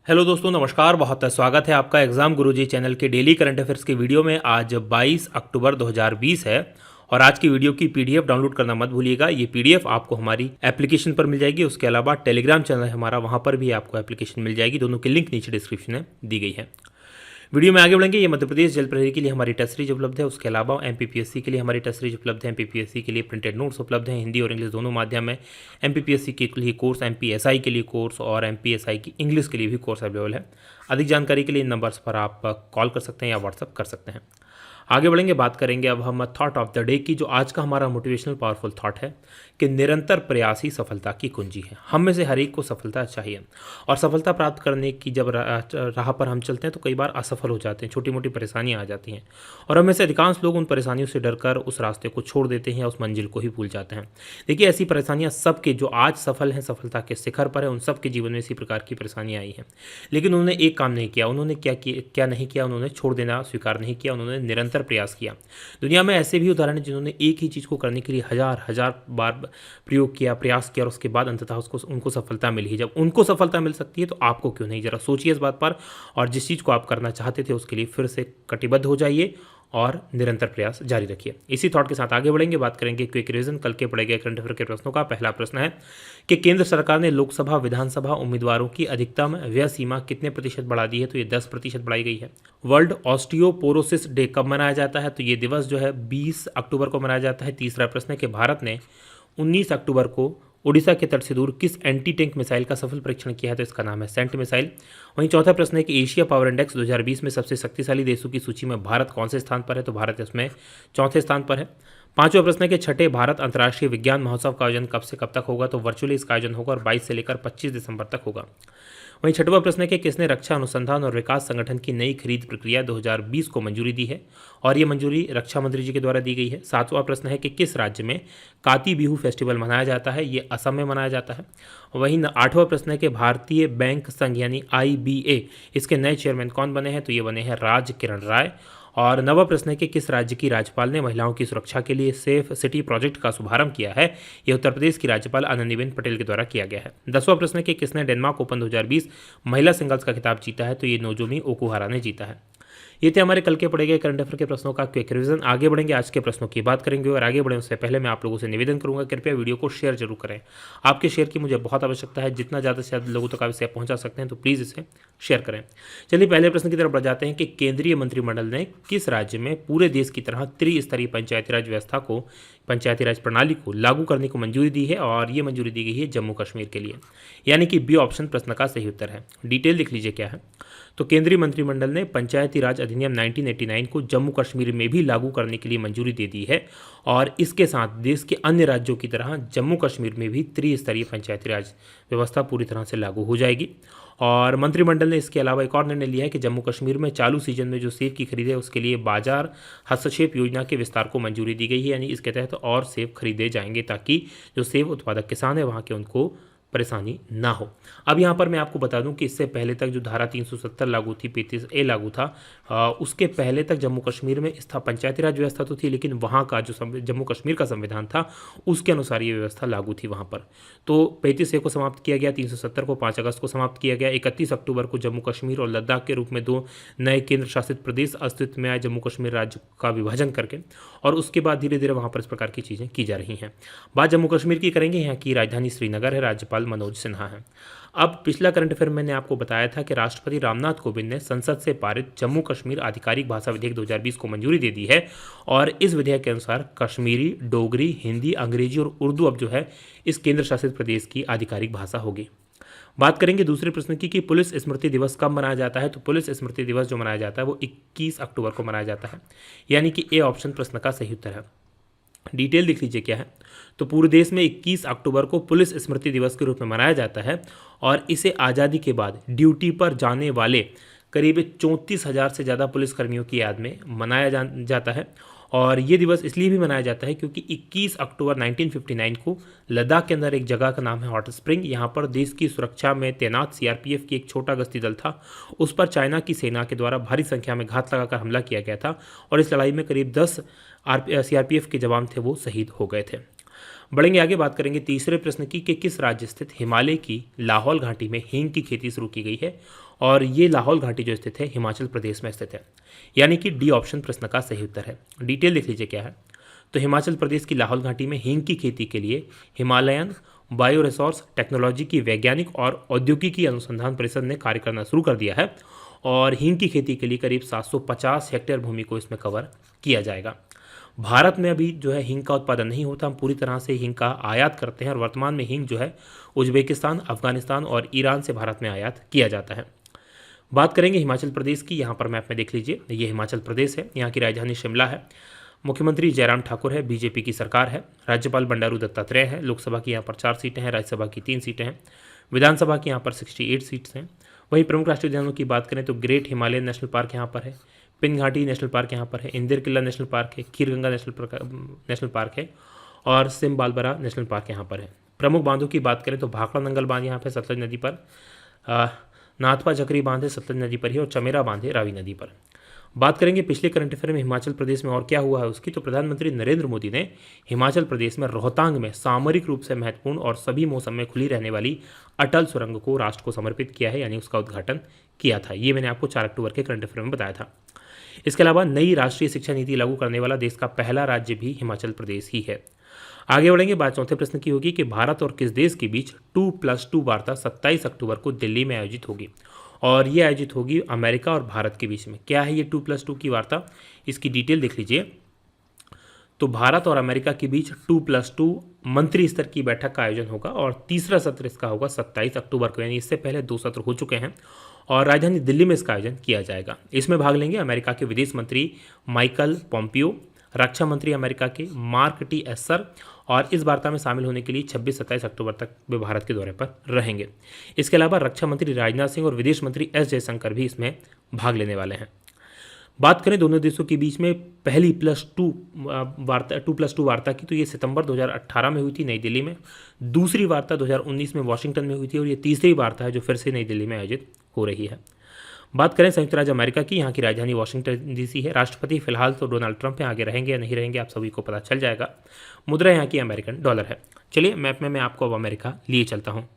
Hello दोस्तों, नमस्कार। बहुत स्वागत है आपका एग्जाम गुरुजी चैनल के डेली करंट अफेयर्स के वीडियो में। आज 22 अक्टूबर 2020 है और आज की वीडियो की पीडीएफ डाउनलोड करना मत भूलिएगा। ये पीडीएफ आपको हमारी एप्लीकेशन पर मिल जाएगी। उसके अलावा टेलीग्राम चैनल है हमारा, वहाँ पर भी आपको एप्लीकेशन मिल जाएगी। दोनों की लिंक नीचे डिस्क्रिप्शन में दी गई है। वीडियो में आगे बढ़ेंगे। ये मध्य प्रदेश जल प्रहरी के लिए हमारी टेस्ट सीरीज उपलब्ध है। उसके अलावा एमपीपीएससी के लिए हमारी टेस्ट सीरीज उपलब्ध है। एमपीपीएससी के लिए प्रिंटेड नोट्स उपलब्ध हैं हिंदी और इंग्लिश दोनों माध्यम में। एमपीपीएससी के लिए कोर्स, एमपीएसआई के लिए कोर्स और एमपीएसआई की इंग्लिश के लिए भी कोर्स अवेलेबल है। अधिक जानकारी के लिए इन नंबर्स पर आप कॉल कर सकते हैं या व्हाट्सअप कर सकते हैं। आगे बढ़ेंगे, बात करेंगे अब हम थॉट ऑफ द डे की। जो आज का हमारा मोटिवेशनल पावरफुल थॉट है कि निरंतर प्रयास ही सफलता की कुंजी है। हम में से हर एक को सफलता चाहिए और सफलता प्राप्त करने की जब राह पर हम चलते हैं तो कई बार असफल हो जाते हैं, छोटी मोटी परेशानियां आ जाती हैं और हमें से अधिकांश लोग उन परेशानियों से डरकर उस रास्ते को छोड़ देते हैं या उस मंजिल को ही भूल जाते हैं। देखिए, ऐसी परेशानियां सबके जो आज सफल हैं, सफलता के शिखर पर है, उन सबके जीवन में इसी प्रकार की परेशानियां आई हैं। लेकिन उन्होंने एक काम नहीं किया। उन्होंने क्या नहीं किया? उन्होंने छोड़ देना स्वीकार नहीं किया, उन्होंने निरंतर प्रयास किया। दुनिया में ऐसे भी उदाहरण हैं जिन्होंने एक ही चीज़ को करने के लिए हजार हजार बार प्रयोग किया, प्रयास किया और उसके बाद अंततः उनको सफलता मिली ही। जब उनको सफलता मिल सकती है तो आपको क्यों नहीं? जरा सोचिए इस बात पर और जिस चीज़ को आप करना चाहते थे उसके लिए फिर से कटिबद्ध हो जाइए और निरंतर प्रयास जारी रखिए। इसी थॉट के साथ आगे बढ़ेंगे, बात करेंगे क्विक रिवीजन कल के पढ़े गए करंट अफेयर के प्रश्नों का। पहला प्रश्न है कि केंद्र सरकार ने लोकसभा विधानसभा उम्मीदवारों की अधिकतम व्यय सीमा कितने प्रतिशत बढ़ा दी है? तो ये 10% बढ़ाई गई है। वर्ल्ड ऑस्टियोपोरोसिस डे कब मनाया जाता है? तो ये दिवस जो है 20 अक्टूबर को मनाया जाता है। तीसरा प्रश्न है कि भारत ने 19 अक्टूबर को ओडिशा के तट से दूर किस एंटी टैंक मिसाइल का सफल परीक्षण किया है? तो इसका नाम है सेंट मिसाइल। वहीं चौथा प्रश्न है कि एशिया पावर इंडेक्स 2020 में सबसे शक्तिशाली देशों की सूची में भारत कौन से स्थान पर है? तो भारत इसमें चौथे स्थान पर है। पांचवा प्रश्न है कि छठे भारत अंतर्राष्ट्रीय विज्ञान महोत्सव का आयोजन कब से कब तक होगा? तो वर्चुअली इसका आयोजन होगा और 22 से लेकर 25 दिसंबर तक होगा। वहीं छठवां प्रश्न है कि किसने रक्षा अनुसंधान और विकास संगठन की नई खरीद प्रक्रिया 2020 को मंजूरी दी है? और ये मंजूरी रक्षा मंत्री जी के द्वारा दी गई है। सातवां प्रश्न है कि किस राज्य में काती बिहू फेस्टिवल मनाया जाता है? ये असम में मनाया जाता है। वहीं आठवां प्रश्न है कि भारतीय बैंक संघ यानी IBA इसके नए चेयरमैन कौन बने हैं? तो ये बने हैं राज किरण राय। और नवा प्रश्न है कि किस राज्य की राज्यपाल ने महिलाओं की सुरक्षा के लिए सेफ सिटी प्रोजेक्ट का शुभारंभ किया है? यह उत्तर प्रदेश की राज्यपाल आनंदीबेन पटेल के द्वारा किया गया है। 10वां प्रश्न है कि किसने डेनमार्क ओपन 2020 महिला सिंगल्स का खिताब जीता है? तो ये नोजोमी ओकुहारा ने जीता है। ये थे हमारे कल के पढ़े गए करंट अफेयर के प्रश्नों का क्विक रिवीजन। आगे बढ़ेंगे, आज के प्रश्नों की बात करेंगे और आगे बढ़ने उससे पहले मैं आप लोगों से निवेदन करूंगा, कृपया वीडियो को शेयर जरूर करें। आपके शेयर की मुझे बहुत आवश्यकता है। जितना ज़्यादा से ज़्यादा लोगों तक आप इसे पहुंचा सकते हैं तो प्लीज़ इसे शेयर करें। चलिए पहले प्रश्न की तरफ बढ़ जाते हैं कि केंद्रीय मंत्रिमंडल ने किस राज्य में पूरे देश की तरह त्रिस्तरीय पंचायती राज व्यवस्था को, पंचायती राज प्रणाली को लागू करने को मंजूरी दी है? और ये मंजूरी दी गई है जम्मू कश्मीर के लिए, यानी कि बी ऑप्शन प्रश्न का सही उत्तर है। डिटेल लिख लीजिए क्या है। तो केंद्रीय मंत्रिमंडल ने पंचायती राज अधिनियम 1989 को जम्मू कश्मीर में भी लागू करने के लिए मंजूरी दे दी है और इसके साथ देश के अन्य राज्यों की तरह जम्मू कश्मीर में भी त्रिस्तरीय पंचायती राज व्यवस्था पूरी तरह से लागू हो जाएगी। और मंत्रिमंडल ने इसके अलावा एक और निर्णय लिया है कि जम्मू कश्मीर में चालू सीजन में जो सेब की खरीद है उसके लिए बाजार हस्तक्षेप योजना के विस्तार को मंजूरी दी गई है, यानी इसके तहत और सेब खरीदे जाएंगे ताकि जो सेब उत्पादक किसान है वहाँ के उनको परेशानी ना हो। अब यहाँ पर मैं आपको बता दूं कि इससे पहले तक जो धारा 370 लागू थी, 35A लागू था, उसके पहले तक जम्मू कश्मीर में पंचायती राज व्यवस्था तो थी, लेकिन वहाँ का जो जम्मू कश्मीर का संविधान था उसके अनुसार ये व्यवस्था लागू थी वहाँ पर। तो 35A को समाप्त किया गया, 370 को 5 अगस्त को समाप्त किया गया। 31 अक्टूबर को जम्मू कश्मीर और लद्दाख के रूप में दो नए केंद्र शासित प्रदेश अस्तित्व में आए, जम्मू कश्मीर राज्य का विभाजन करके, और उसके बाद धीरे धीरे वहाँ पर इस प्रकार की चीज़ें की जा रही हैं। बात जम्मू कश्मीर की करेंगे। यहाँ की राजधानी श्रीनगर है, राज्यपाल मनोज सिन्हा है। अब पिछला करंट अफेयर मैंने आपको बताया था कि राष्ट्रपति रामनाथ कोविंद ने संसद से पारित जम्मू कश्मीर आधिकारिक भाषा विधेयक 2020 को मंजूरी दे दी है और इस विधेयक के अनुसार कश्मीरी, डोगरी, हिंदी, अंग्रेजी और उर्दू अब जो है इस केंद्र शासित प्रदेश की आधिकारिक भाषा होगी। बात करेंगे दूसरे प्रश्न की कि पुलिस स्मृति दिवस कब मनाया जाता है? तो पुलिस स्मृति दिवस जो मनाया जाता है वो 21 अक्टूबर को मनाया जाता है, यानी कि ए ऑप्शन प्रश्न का सही उत्तर है। डिटेल देख लीजिए क्या है। तो पूरे देश में 21 अक्टूबर को पुलिस स्मृति दिवस के रूप में मनाया जाता है और इसे आज़ादी के बाद ड्यूटी पर जाने वाले करीब 34,000 से ज़्यादा पुलिसकर्मियों की याद में मनाया जाता है। और ये दिवस इसलिए भी मनाया जाता है क्योंकि 21 अक्टूबर 1959 को लद्दाख के अंदर एक जगह का नाम है हॉट स्प्रिंग, यहाँ पर देश की सुरक्षा में तैनात CRPF की एक छोटा गश्ती दल था, उस पर चाइना की सेना के द्वारा भारी संख्या में घात लगाकर हमला किया गया था और इस लड़ाई में करीब 10 CRPF के जवान थे वो शहीद हो गए थे। बढ़ेंगे आगे, बात करेंगे तीसरे प्रश्न की कि किस राज्य स्थित हिमालय की लाहौल घाटी में हींग की खेती शुरू की गई है, और ये लाहौल घाटी जो स्थित है हिमाचल प्रदेश में स्थित है, यानी कि डी ऑप्शन प्रश्न का सही उत्तर है। डिटेल देख लीजिए क्या है। तो हिमाचल प्रदेश की लाहौल घाटी में हींग की खेती के लिए हिमालयन बायो रिसोर्स टेक्नोलॉजी की वैज्ञानिक और औद्योगिकी अनुसंधान परिषद ने कार्य करना शुरू कर दिया है, और हींग की खेती के लिए करीब 750 हेक्टेयर भूमि को इसमें कवर किया जाएगा। भारत में अभी जो है हींग का उत्पादन नहीं होता, हम पूरी तरह से हींग का आयात करते हैं, और वर्तमान में हींग जो है उज्बेकिस्तान, अफगानिस्तान और ईरान से भारत में आयात किया जाता है। बात करेंगे हिमाचल प्रदेश की, यहाँ पर मैप में देख लीजिए, ये हिमाचल प्रदेश है, यहाँ की राजधानी शिमला है, मुख्यमंत्री जयराम ठाकुर है, बीजेपी की सरकार है, राज्यपाल बंडारू दत्तात्रेय है, लोकसभा की यहाँ पर 4 सीटें हैं, राज्यसभा की 3 सीटें हैं, विधानसभा की यहाँ पर 68 सीट्स हैं। वहीं प्रमुख राष्ट्रीय उद्यानों की बात करें तो ग्रेट हिमालयन नेशनल पार्क यहाँ पर है, पिन घाटी नेशनल पार्क यहाँ पर है, इंदिर किला नेशनल पार्क है, खीर गंगा नेशनल पार्क है, और सिम बालबरा नेशनल पार्क यहाँ पर है। प्रमुख बांधों की बात करें तो भाखड़ा नंगल बांध यहाँ पर सतलज नदी पर, नाथपा झकरी बांध है सतलज नदी पर ही, और चमेरा बांध है रावी नदी पर। बात करेंगे पिछले करंट अफेयर में हिमाचल प्रदेश में और क्या हुआ है उसकी, तो प्रधानमंत्री नरेंद्र मोदी ने हिमाचल प्रदेश में रोहतांग में सामरिक रूप से महत्वपूर्ण और सभी मौसम में खुली रहने वाली अटल सुरंग को राष्ट्र को समर्पित किया है, यानी उसका उद्घाटन किया था। ये मैंने आपको 4 अक्टूबर के करंट अफेयर में बताया था। इसके अलावा नई राष्ट्रीय शिक्षा नीति लागू करने वाला देश का पहला राज्य भी हिमाचल प्रदेश ही है। आगे बढ़ेंगे, बात चौथे प्रश्न की होगी कि भारत और किस देश के बीच 2+2 वार्ता 27 अक्टूबर को दिल्ली में आयोजित होगी, और ये आयोजित होगी अमेरिका और भारत के बीच में। क्या है ये 2+2 की वार्ता, इसकी डिटेल देख लीजिए। तो भारत और अमेरिका के बीच 2+2 मंत्री स्तर की बैठक का आयोजन होगा, और तीसरा सत्र इसका होगा 27 अक्टूबर को, यानी इससे पहले 2 सत्र हो चुके हैं, और राजधानी दिल्ली में इसका आयोजन किया जाएगा। इसमें भाग लेंगे अमेरिका के विदेश मंत्री माइकल पोम्पियो, रक्षा मंत्री अमेरिका के मार्क टी एस्पर, और इस वार्ता में शामिल होने के लिए 26-27 अक्टूबर तक वे भारत के दौरे पर रहेंगे। इसके अलावा रक्षा मंत्री राजनाथ सिंह और विदेश मंत्री एस जयशंकर भी इसमें भाग लेने वाले हैं। बात करें दोनों देशों के बीच में पहली 2+2 वार्ता की, तो ये सितंबर 2018 में हुई थी नई दिल्ली में, दूसरी वार्ता 2019 में वाशिंगटन में हुई थी, और ये तीसरी वार्ता है जो फिर से नई दिल्ली में आयोजित हो रही है। बात करें संयुक्त राज्य अमेरिका की, यहाँ की राजधानी वाशिंगटन डीसी है। राष्ट्रपति फिलहाल तो डोनाल्ड ट्रंप हैं, आगे रहेंगे या नहीं रहेंगे आप सभी को पता चल जाएगा। मुद्रा यहाँ की अमेरिकन डॉलर है। चलिए मैप में मैं आपको अब अमेरिका लिए चलता हूँ।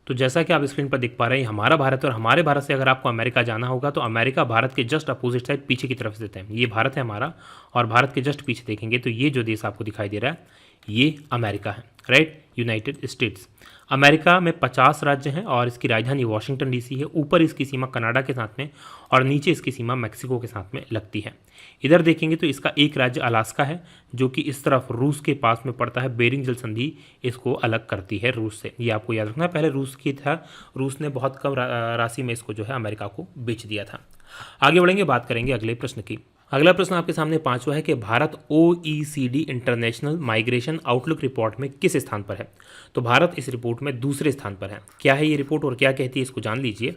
तो जैसा कि आप स्क्रीन पर देख पा रहे हैं हमारा भारत, और हमारे भारत से अगर आपको अमेरिका जाना होगा तो अमेरिका भारत के जस्ट अपोजिट साइड पीछे की तरफ स्थित है। ये भारत है हमारा, और भारत के जस्ट पीछे देखेंगे तो ये जो देश आपको दिखाई दे रहा है ये अमेरिका है, राइट, यूनाइटेड स्टेट्स। अमेरिका में 50 राज्य हैं, और इसकी राजधानी वाशिंगटन डीसी है। ऊपर इसकी सीमा कनाडा के साथ में, और नीचे इसकी सीमा मैक्सिको के साथ में लगती है। इधर देखेंगे तो इसका एक राज्य अलास्का है, जो कि इस तरफ रूस के पास में पड़ता है। बेरिंग जल संधि इसको अलग करती है रूस से, ये आपको याद रखना। पहले रूस की था, रूस ने बहुत कम राशि में इसको जो है अमेरिका को बेच दिया था। आगे बढ़ेंगे, बात करेंगे अगले प्रश्न की। अगला प्रश्न आपके सामने 5वां है कि Bharat OECD international migration outlook report में किस स्थान पर है। तो भारत इस रिपोर्ट में दूसरे स्थान पर है। क्या है ये रिपोर्ट और क्या कहती है इसको जान लीजिए।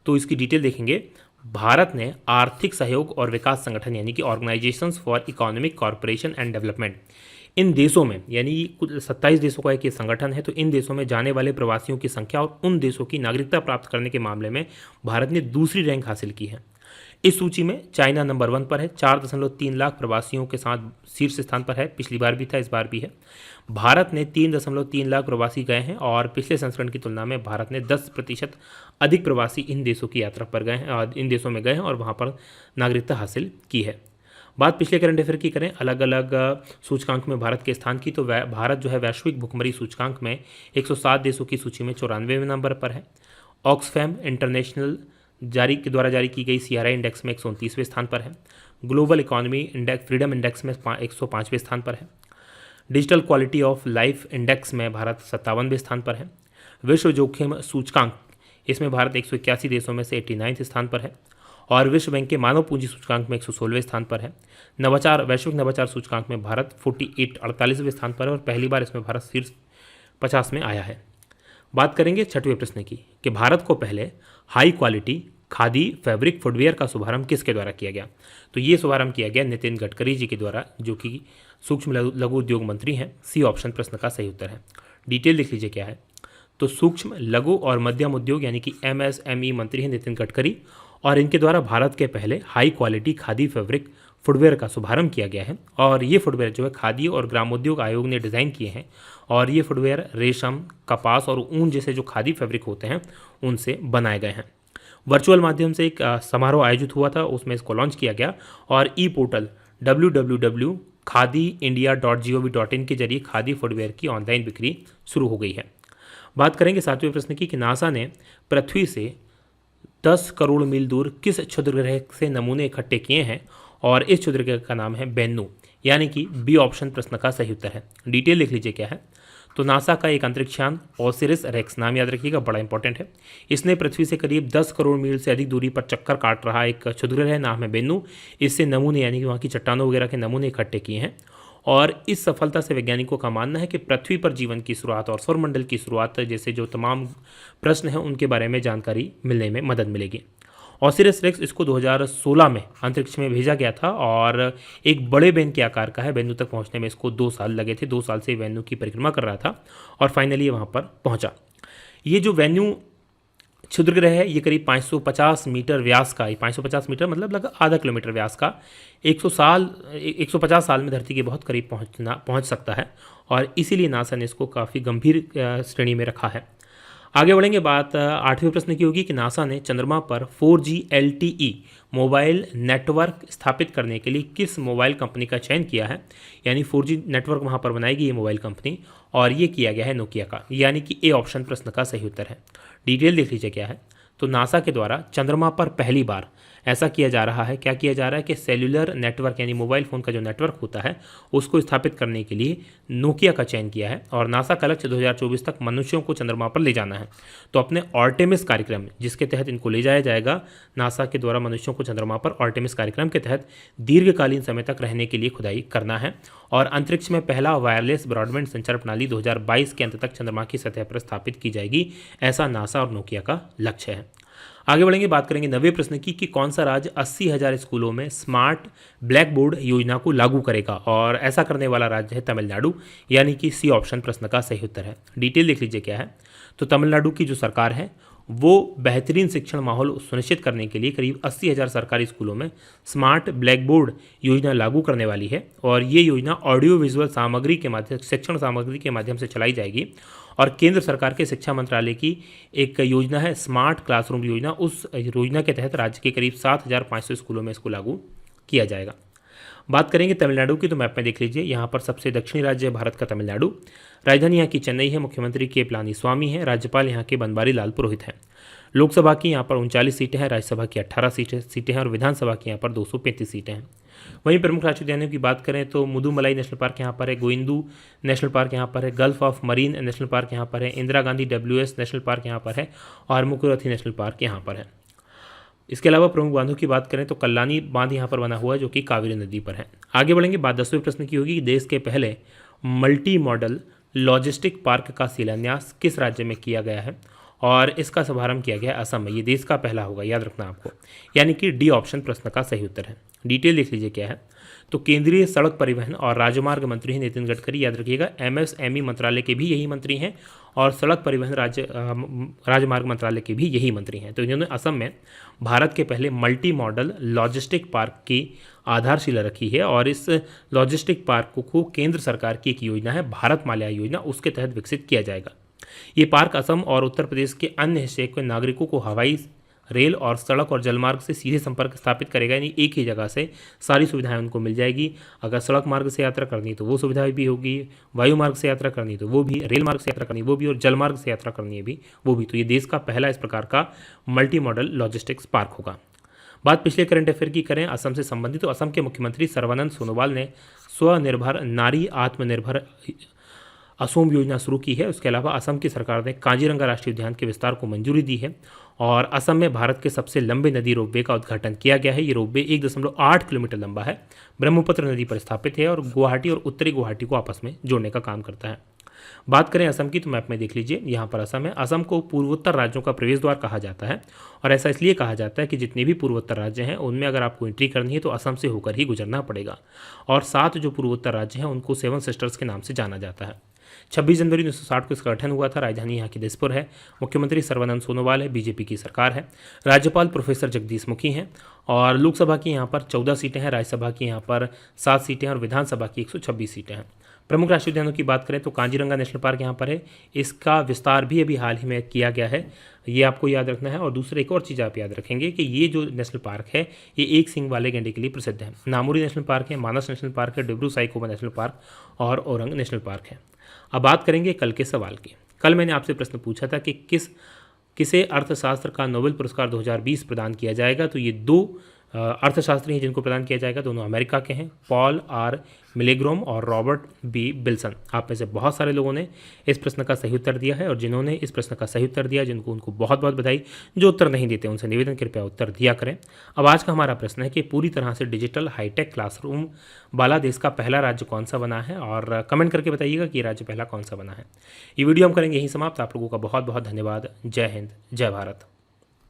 तो इसकी डिटेल देखेंगे। भारत ने आर्थिक सहयोग और विकास संगठन यानी कि organisations for economic corporation and development, इन देशों में, यानी कुल 27 देशों का एक ये संगठन है, तो इन देशों में जाने वाले प्रवासियों की संख्या और उन देशों की नागरिकता प्राप्त करने के मामले में भारत ने दूसरी रैंक हासिल की है। इस सूची में चाइना नंबर 1 पर है, 4.3 लाख प्रवासियों के साथ शीर्ष स्थान पर है। पिछली बार भी था, इस बार भी है। भारत ने 3.3 लाख प्रवासी गए हैं, और पिछले संस्करण की तुलना में भारत ने 10% अधिक प्रवासी इन देशों की यात्रा पर गए हैं, इन देशों में गए हैं और वहाँ पर नागरिकता हासिल की है। बात पिछले करंट अफेयर की करें अलग अलग सूचकांक में भारत के स्थान की, तो भारत जो है वैश्विक भुखमरी सूचकांक में 107 देशों की सूची में 94वें नंबर पर है। ऑक्सफैम इंटरनेशनल द्वारा जारी की गई CRI इंडेक्स में 129वें स्थान पर है। Global economy index freedom index में 105वें स्थान पर है। Digital quality of life index में भारत 57वें स्थान पर है। विश्व जोखिम सूचकांक, इसमें भारत 181 देशों में से 89वें स्थान पर है। और विश्व बैंक के मानव पूंजी सूचकांक में 116वें स्थान पर है। वैश्विक नवाचार सूचकांक में भारत 48वें स्थान पर है, और पहली बार इसमें भारत शीर्ष 50 में आया है। बात करेंगे 6वें प्रश्न की कि भारत को पहले high quality khadi fabric footwear का शुभारंभ किसके द्वारा किया गया। तो ये शुभारंभ किया गया नितिन गडकरी जी के द्वारा, जो कि सूक्ष्म लघु उद्योग मंत्री हैं। सी ऑप्शन प्रश्न का सही उत्तर है। डिटेल लिख लीजिए क्या है। तो सूक्ष्म लघु और मध्यम उद्योग यानी कि MSME मंत्री हैं नितिन गडकरी, और इनके द्वारा भारत के पहले high quality khadi fabric footwear का शुभारंभ किया गया है। और ये फुटवेयर जो है खादी और ग्रामोद्योग आयोग ने डिज़ाइन किए हैं और ये फुटवेयर रेशम, कपास और ऊन जैसे जो खादी फैब्रिक होते हैं उनसे बनाए गए हैं। वर्चुअल माध्यम से एक समारोह आयोजित हुआ था, उसमें इसको लॉन्च किया गया और ई पोर्टल www.khadiindia.gov.in के जरिए खादी फुटवेयर की ऑनलाइन बिक्री शुरू हो गई है। बात करेंगे 7वें प्रश्न की कि नासा ने पृथ्वी से 10 करोड़ मील दूर किस क्षुद्रग्रह से नमूने इकट्ठे किए हैं और इस क्षुद्रग्रह का नाम है बेन्नू, यानी कि बी ऑप्शन प्रश्न का सही उत्तर है। डिटेल लिख लीजिए क्या है। तो नासा का एक अंतरिक्षयान ओसिरिस रेक्स, नाम याद रखिएगा, बड़ा इंपॉर्टेंट है। इसने पृथ्वी से करीब 10 करोड़ मील से अधिक दूरी पर चक्कर काट रहा एक क्षुद्रग्रह, नाम है बेन्नू, इससे नमूने यानी कि वहाँ की चट्टानों वगैरह के नमूने इकट्ठे किए हैं। और इस सफलता से वैज्ञानिकों का मानना है कि पृथ्वी पर जीवन की शुरुआत और सौरमंडल की शुरुआत जैसे जो तमाम प्रश्न हैं उनके बारे में जानकारी मिलने में मदद मिलेगी। ओसिरिस रेक्स इसको 2016 में अंतरिक्ष में भेजा गया था और एक बड़े बेन के आकार का है। वेन्यू तक पहुंचने में इसको 2 साल लगे थे। 2 साल से वेन्यू की परिक्रमा कर रहा था और फाइनली वहां पर पहुंचा। ये जो वेन्यू क्षुद्रग्रह है ये करीब 550 मीटर व्यास का, 550 मीटर मतलब लगभग आधा किलोमीटर व्यास का, 150 साल में धरती के बहुत करीब पहुंच सकता है और इसीलिए नासा ने इसको काफ़ी गंभीर श्रेणी में रखा है। आगे बढ़ेंगे, बात 8वें प्रश्न की होगी कि नासा ने चंद्रमा पर 4G LTE मोबाइल नेटवर्क स्थापित करने के लिए किस मोबाइल कंपनी का चयन किया है, यानी 4G नेटवर्क वहां पर बनाएगी ये मोबाइल कंपनी और ये किया गया है नोकिया का, यानी कि ए ऑप्शन प्रश्न का सही उत्तर है। डिटेल देख लीजिए क्या है। तो नासा के द्वारा चंद्रमा पर पहली बार ऐसा किया जा रहा है, क्या किया जा रहा है कि सेल्यूलर नेटवर्क यानी मोबाइल फ़ोन का जो नेटवर्क होता है उसको स्थापित करने के लिए नोकिया का चयन किया है और नासा का लक्ष्य 2024 तक मनुष्यों को चंद्रमा पर ले जाना है। तो अपने आर्टेमिस कार्यक्रम जिसके तहत इनको ले जाया जाएगा, नासा के द्वारा मनुष्यों को चंद्रमा पर आर्टेमिस कार्यक्रम के तहत दीर्घकालीन समय तक रहने के लिए खुदाई करना है और अंतरिक्ष में पहला वायरलेस ब्रॉडबैंड संचार प्रणाली 2022 के अंत तक चंद्रमा की सतह पर स्थापित की जाएगी, ऐसा नासा और नोकिया का लक्ष्य है। आगे बढ़ेंगे, बात करेंगे 9वें प्रश्न की कि कौन सा राज्य 80,000 स्कूलों में स्मार्ट ब्लैक बोर्ड योजना को लागू करेगा और ऐसा करने वाला राज्य है तमिलनाडु, यानी कि सी ऑप्शन प्रश्न का सही उत्तर है। डिटेल देख लीजिए क्या है। तो तमिलनाडु की जो सरकार है वो बेहतरीन शिक्षण माहौल सुनिश्चित करने के लिए करीब 80,000 सरकारी स्कूलों में स्मार्ट ब्लैक बोर्ड योजना लागू करने वाली है और ये योजना ऑडियो विजुअल सामग्री के माध्यम शिक्षण सामग्री के माध्यम से चलाई जाएगी और केंद्र सरकार के शिक्षा मंत्रालय की एक योजना है स्मार्ट क्लासरूम योजना। उस योजना के तहत राज्य के करीब 7,500 स्कूलों में इसको लागू किया जाएगा। बात करेंगे तमिलनाडु की, तो मैप में देख लीजिए, यहाँ पर सबसे दक्षिणी राज्य है भारत का तमिलनाडु। राजधानी यहाँ की चेन्नई है, मुख्यमंत्री के पलानीस्वामी है, राज्यपाल यहाँ के बनवारी लाल पुरोहित हैं। लोकसभा की यहाँ पर 39 सीटें हैं, राज्यसभा की 18 सीटें हैं और विधानसभा की यहाँ पर 235 सीटें हैं। वहीं प्रमुख राष्ट्रीय उद्यानों की बात करें तो मुदुमलाई नेशनल पार्क यहाँ पर है, गोइंदू नेशनल पार्क यहाँ पर है, gulf of marine national park यहाँ पर है, Indira Gandhi WS national park यहाँ पर है और मुकुरथी नेशनल पार्क यहाँ पर है। इसके अलावा प्रमुख बांधों की बात करें तो कल्लानी बांध यहाँ पर बना हुआ है जो कि कावेरी नदी पर है। आगे बढ़ेंगे, बात 10वें प्रश्न की होगी कि देश के पहले मल्टी मॉडल लॉजिस्टिक पार्क का शिलान्यास किस राज्य में किया गया है और इसका शुभारंभ किया गया असम में। ये देश का पहला होगा, याद रखना आपको, यानी कि डी ऑप्शन प्रश्न का सही उत्तर है। डिटेल देख लीजिए क्या है। तो केंद्रीय सड़क परिवहन और राजमार्ग मंत्री हैं नितिन गडकरी, याद रखिएगा। MSME मंत्रालय के भी यही मंत्री हैं और सड़क परिवहन राजमार्ग मंत्रालय के भी यही मंत्री हैं। तो इन्होंने असम में भारत के पहले मल्टी मॉडल लॉजिस्टिक पार्क की आधारशिला रखी है और इस लॉजिस्टिक पार्क को केंद्र सरकार की एक योजना है भारतमाला योजना, उसके तहत विकसित किया जाएगा। ये पार्क असम और उत्तर प्रदेश के अन्य हिस्से के नागरिकों को हवाई, रेल और सड़क और जलमार्ग से सीधे संपर्क स्थापित करेगा, यानी एक ही जगह से सारी सुविधाएं उनको मिल जाएगी। अगर सड़क मार्ग से यात्रा करनी तो वो सुविधाएं भी होगी, वायु मार्ग से यात्रा करनी तो वो भी, रेल मार्ग से यात्रा करनी वो भी और जल मार्ग से यात्रा करनी है भी वो भी। तो ये देश का पहला इस प्रकार का मल्टी मॉडल लॉजिस्टिक्स पार्क होगा। बात पिछले करंट अफेयर की करें असम से संबंधित, तो असम के मुख्यमंत्री सर्बानंद सोनोवाल ने स्वनिर्भर नारी आत्मनिर्भर असम योजना शुरू की है। उसके अलावा असम की सरकार ने काजीरंगा राष्ट्रीय उद्यान के विस्तार को मंजूरी दी है और असम में भारत के सबसे लंबे नदी रोपवे का उद्घाटन किया गया है। ये रोपवे 1.8 किलोमीटर लंबा है, ब्रह्मपुत्र नदी पर स्थापित है और गुवाहाटी और उत्तरी गुवाहाटी को आपस में जोड़ने का काम करता है। बात करें असम की, तो मैप में देख लीजिए, यहाँ पर असम है। असम को पूर्वोत्तर राज्यों का प्रवेश द्वार कहा जाता है और ऐसा इसलिए कहा जाता है कि जितने भी पूर्वोत्तर राज्य हैं उनमें अगर आपको एंट्री करनी है तो असम से होकर ही गुजरना पड़ेगा और 7 जो पूर्वोत्तर राज्य हैं उनको 7 सिस्टर्स के नाम से जाना जाता है। 26 जनवरी 1960 को इसका गठन हुआ था। राजधानी यहाँ की दिसपुर है। मुख्यमंत्री सर्बानंद सोनोवाल है, बीजेपी की सरकार है। राज्यपाल प्रोफेसर जगदीश मुखी हैं और लोकसभा की यहाँ पर 14 सीटें हैं, राज्यसभा की यहाँ पर 7 सीटें हैं और विधानसभा की 126 सीटें हैं। प्रमुख राष्ट्रीय उद्यानों की बात करें तो कांजीरंगा नेशनल पार्क यहाँ पर है। इसका विस्तार भी अभी हाल ही में किया गया है, ये आपको याद रखना है। और दूसरा एक और चीज़ आप याद रखेंगे कि ये जो नेशनल पार्क है ये एक सींग वाले गैंडे के लिए प्रसिद्ध है। नामुरी नेशनल पार्क है, मानस नेशनल पार्क है, डिब्रू साइखोवा नेशनल पार्क और औरंग नेशनल पार्क है। अब बात करेंगे कल के सवाल की। कल मैंने आपसे प्रश्न पूछा था कि किसे अर्थशास्त्र का नोबेल पुरस्कार 2020 प्रदान किया जाएगा। तो ये दो अर्थशास्त्री हैं जिनको प्रदान किया जाएगा, दोनों अमेरिका के हैं, पॉल आर मिलेग्रोम और रॉबर्ट बी विल्सन। आप में से बहुत सारे लोगों ने इस प्रश्न का सही उत्तर दिया है और जिन्होंने इस प्रश्न का सही उत्तर दिया जिनको उनको बहुत बहुत बधाई। जो उत्तर नहीं देते उनसे निवेदन कृपया उत्तर दिया करें। अब आज का हमारा प्रश्न है कि पूरी तरह से डिजिटल हाईटेक क्लासरूम वाला देश का पहला राज्य कौन सा बना है, और कमेंट करके बताइएगा कि ये राज्य पहला कौन सा बना है। ये वीडियो हम करेंगे यहीं समाप्त। आप लोगों का बहुत बहुत धन्यवाद। जय हिंद, जय भारत।